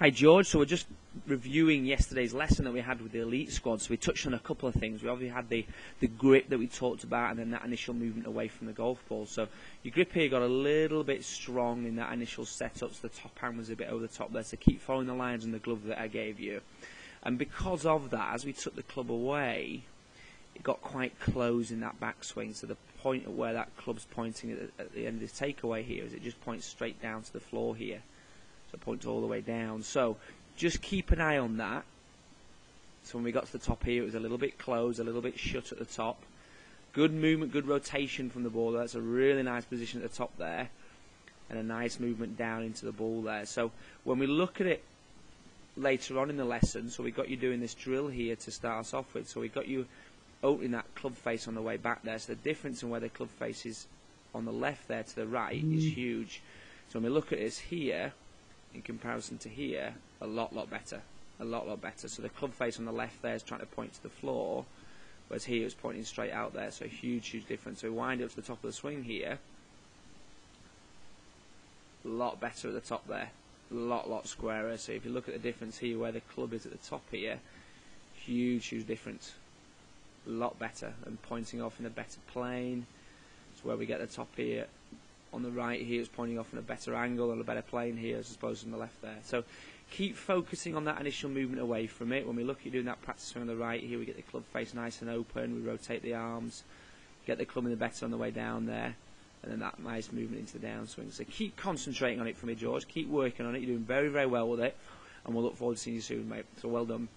Hi George, so we're just reviewing yesterday's lesson that we had with the elite squad. So we touched on a couple of things. We obviously had the grip that we talked about, and then that initial movement away from the golf ball. So your grip here got a little bit strong in that initial setup, so the top hand was a bit over the top there. So keep following the lines in the glove that I gave you. And because of that, as we took the club away, it got quite close in that backswing. So the point at where that club's pointing at the end of this takeaway here is it just points straight down to the floor here. So it points all the way down. So just keep an eye on that. So when we got to the top here, it was a little bit closed, a little bit shut at the top. Good movement, good rotation from the ball. That's a really nice position at the top there. And a nice movement down into the ball there. So when we look at it later on in the lesson, so we got you doing this drill here to start us off with. So we got you opening that club face on the way back there. So the difference in where the club face is on the left there to the right is huge. So when we look at this here, in comparison to here, a lot better. A lot better. So the club face on the left there is trying to point to the floor, whereas here it's pointing straight out there. So huge difference. So we wind up to the top of the swing here. A lot better at the top there. A lot squarer. So if you look at the difference here, where the club is at the top here, huge difference. A lot better, and pointing off in a better plane. It's where we get the top here. On the right here, it's pointing off in a better angle and a better plane here as opposed to on the left there. So keep focusing on that initial movement away from it. When we look at doing that practice swing on the right here, we get the club face nice and open. We rotate the arms, get the club in the better on the way down there, and then that nice movement into the downswing. So keep concentrating on it for me, George. Keep working on it. You're doing very well with it, and we'll look forward to seeing you soon, mate. So well done.